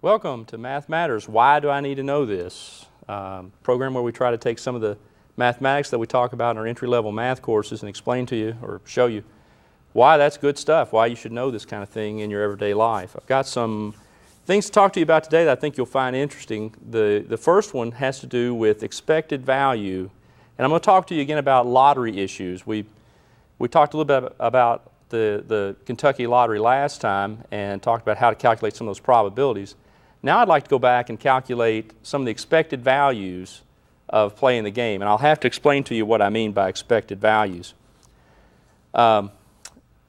Welcome to Math Matters. Why do I need to know this? Program where we try to take some of the mathematics that we talk about in our entry-level math courses and explain to you or show you why that's good stuff, why you should know this kind of thing in your everyday life. I've got some things to talk to you about today that I think you'll find interesting. The first one has to do with expected value, and I'm going to talk to you again about lottery issues. We talked a little bit about the Kentucky lottery last time and talked about how to calculate some of those probabilities. Now I'd like to go back and calculate some of the expected values of playing the game, and I'll have to explain to you what I mean by expected values. The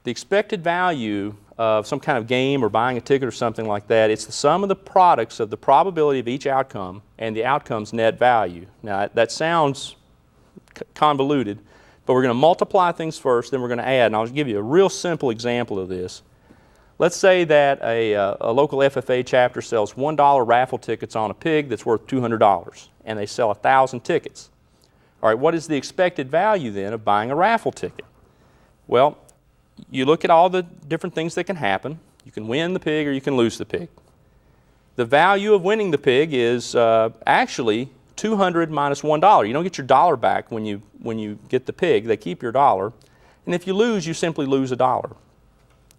expected value of some kind of game or buying a ticket or something like that, it's the sum of the products of the probability of each outcome and the outcome's net value. Now that sounds convoluted, but we're going to multiply things first, then we're going to add, and I'll give you a real simple example of this. Let's say that a local FFA chapter sells $1 raffle tickets on a pig that's worth $200, and they sell 1,000 tickets. All right, what is the expected value then of buying a raffle ticket? Well, you look at all the different things that can happen. You can win the pig or you can lose the pig. The value of winning the pig is actually $200 minus $1. You don't get your dollar back when you get the pig. They keep your dollar. And if you lose, you simply lose $1.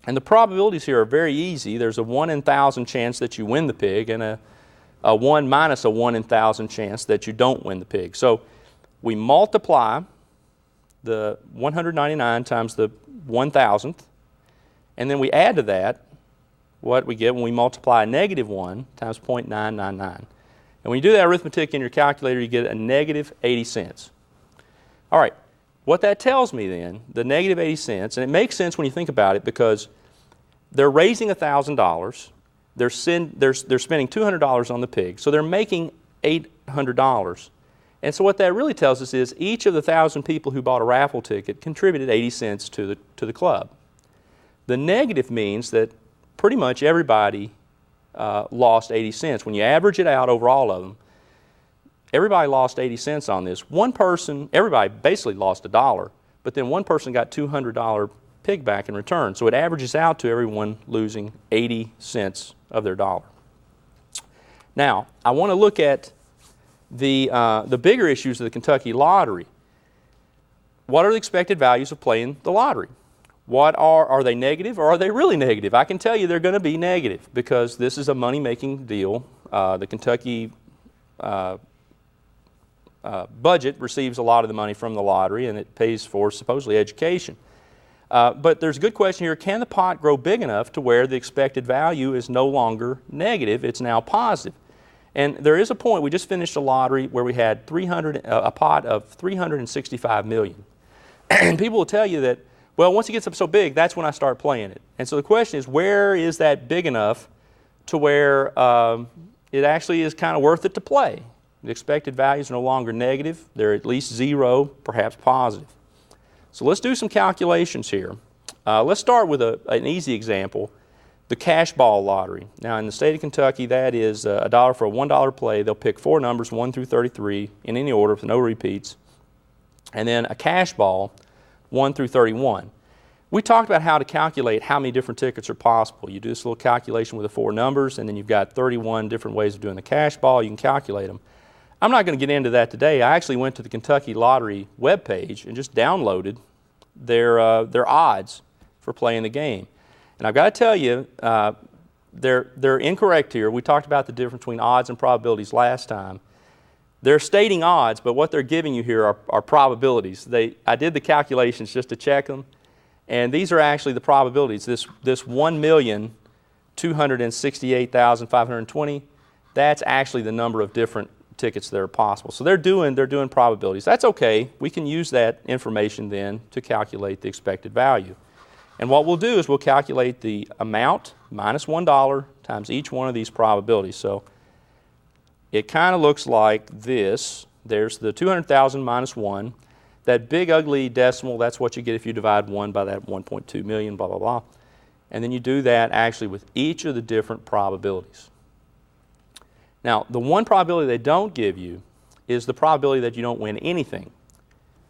And the probabilities here are very easy. There's a 1 in 1,000 chance that you win the pig and a 1 minus a 1 in 1,000 chance that you don't win the pig. So we multiply the 199 times the 1,000th, and then we add to that what we get when we multiply a negative 1 times 0.999. And when you do that arithmetic in your calculator, you get a negative 80 cents. All right. What that tells me then, the negative 80 cents, and it makes sense when you think about it because they're raising $1,000, they're spending $200 on the pig, so they're making $800. And so what that really tells us is each of the 1,000 people who bought a raffle ticket contributed 80 cents to the club. The negative means that pretty much everybody lost 80 cents. When you average it out over all of them, everybody lost 80 cents on this. One person, everybody basically lost $1, but then one person got $200 pig back in return. So it averages out to everyone losing 80 cents of their dollar. Now, I want to look at the bigger issues of the Kentucky lottery. What are the expected values of playing the lottery? What are they negative or are they really negative? I can tell you they're going to be negative because this is a money-making deal. The Kentucky budget receives a lot of the money from the lottery, and it pays for supposedly education. But there's a good question here. Can the pot grow big enough to where the expected value is no longer negative? It's now positive. And there is a point. We just finished a lottery where we had a pot of $365 million. And people will tell you that, well, once it gets up so big, that's when I start playing it. And so the question is, where is that big enough to where it actually is kind of worth it to play? The expected values are no longer negative. They're at least zero, perhaps positive. So let's do some calculations here. Let's start with an easy example, the cash ball lottery. Now in the state of Kentucky, that is $1 for a $1 play. They'll pick 4 numbers, 1 through 33, in any order with no repeats. And then a cash ball, 1 through 31. We talked about how to calculate how many different tickets are possible. You do this little calculation with the 4 numbers, and then you've got 31 different ways of doing the cash ball. You can calculate them. I'm not going to get into that today. I actually went to the Kentucky Lottery webpage and just downloaded their odds for playing the game. And I've got to tell you, they're incorrect here. We talked about the difference between odds and probabilities last time. They're stating odds, but what they're giving you here are probabilities. I did the calculations just to check them, and these are actually the probabilities. This 1,268,520, that's actually the number of different tickets that are possible. So they're doing probabilities. That's okay. We can use that information then to calculate the expected value. And what we'll do is we'll calculate the amount minus $1 times each one of these probabilities. So it kind of looks like this. there's the 200,000 minus 1. That big ugly decimal, that's what you get if you divide 1 by that 1.2 million, blah, blah, blah. And then you do that actually with each of the different probabilities. Now, the one probability they don't give you is the probability that you don't win anything.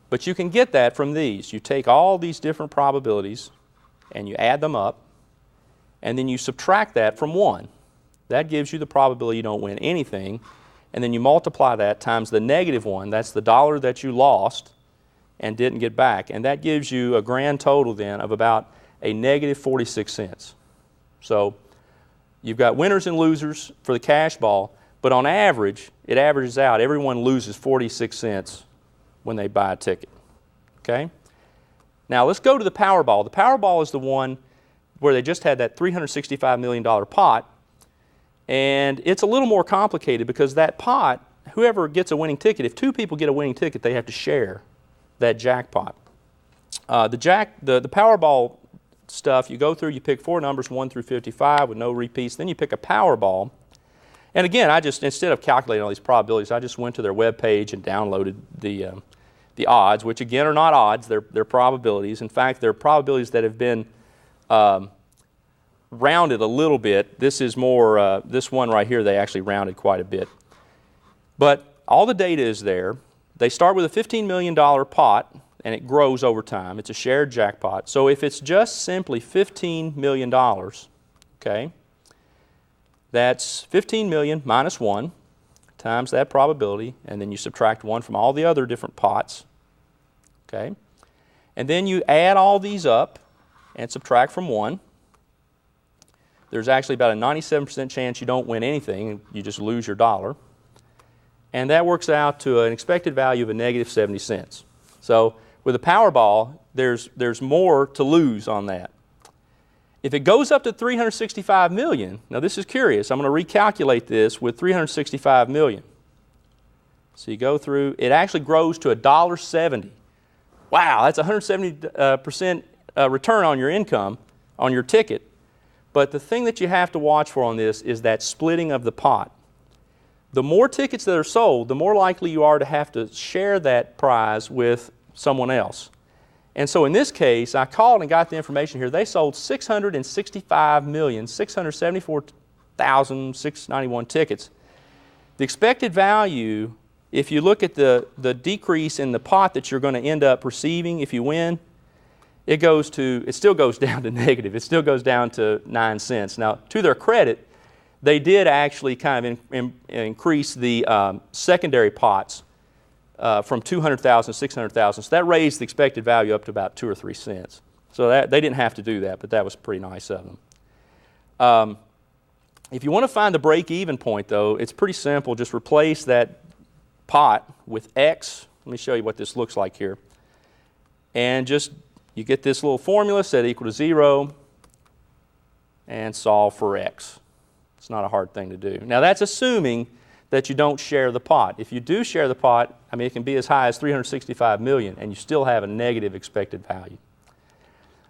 But you can get that from these. You take all these different probabilities and you add them up, and then you subtract that from 1. That gives you the probability you don't win anything, and then you multiply that times the negative 1. That's the dollar that you lost and didn't get back, and that gives you a grand total then of about a negative 46 cents. So you've got winners and losers for the cash ball, but on average, it averages out. Everyone loses 46 cents when they buy a ticket. Okay? Now let's go to the Powerball. The Powerball is the one where they just had that $365 million pot, and it's a little more complicated because that pot, whoever gets a winning ticket, if 2 people get a winning ticket, they have to share that jackpot. The Powerball stuff, you go through, you pick 4 numbers, 1 through 55 with no repeats, then you pick a Powerball. And again, instead of calculating all these probabilities, I just went to their web page and downloaded the odds, which again are not odds, they're probabilities. In fact, they're probabilities that have been rounded a little bit. This is more, this one right here, they actually rounded quite a bit. But all the data is there. They start with a $15 million pot, and it grows over time. It's a shared jackpot. So if it's just simply $15 million, okay, that's 15 million minus 1 times that probability, and then you subtract 1 from all the other different pots, okay? And then you add all these up and subtract from 1. There's actually about a 97% chance you don't win anything, you just lose your dollar. And that works out to an expected value of a negative 70 cents. So with a Powerball, there's more to lose on that. If it goes up to 365 million, now this is curious, I'm going to recalculate this with 365 million. So you go through, it actually grows to $1.70. Wow, that's 170% return on your income, on your ticket. But the thing that you have to watch for on this is that splitting of the pot. The more tickets that are sold, the more likely you are to have to share that prize with someone else. And so in this case, I called and got the information here. They sold 665,674,691 tickets. The expected value, if you look at the decrease in the pot that you're going to end up receiving if you win, it still goes down to negative. It still goes down to 9 cents. Now, to their credit, they did actually kind of increase the secondary pots from 200,000 to 600,000. So that raised the expected value up to about 2 or 3 cents. So they didn't have to do that, but that was pretty nice of them. If you want to find the break-even point, though, it's pretty simple. Just replace that pot with X. Let me show you what this looks like here. And you get this little formula, set equal to 0, and solve for X. It's not a hard thing to do. Now, that's assuming that you don't share the pot. If you do share the pot, I mean, it can be as high as 365 million, and you still have a negative expected value.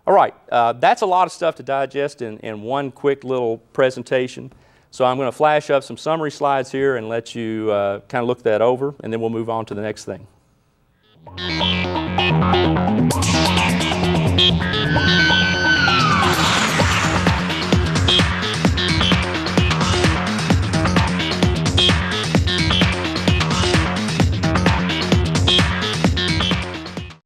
All right, that's a lot of stuff to digest in one quick little presentation. So I'm going to flash up some summary slides here and let you kind of look that over, and then we'll move on to the next thing.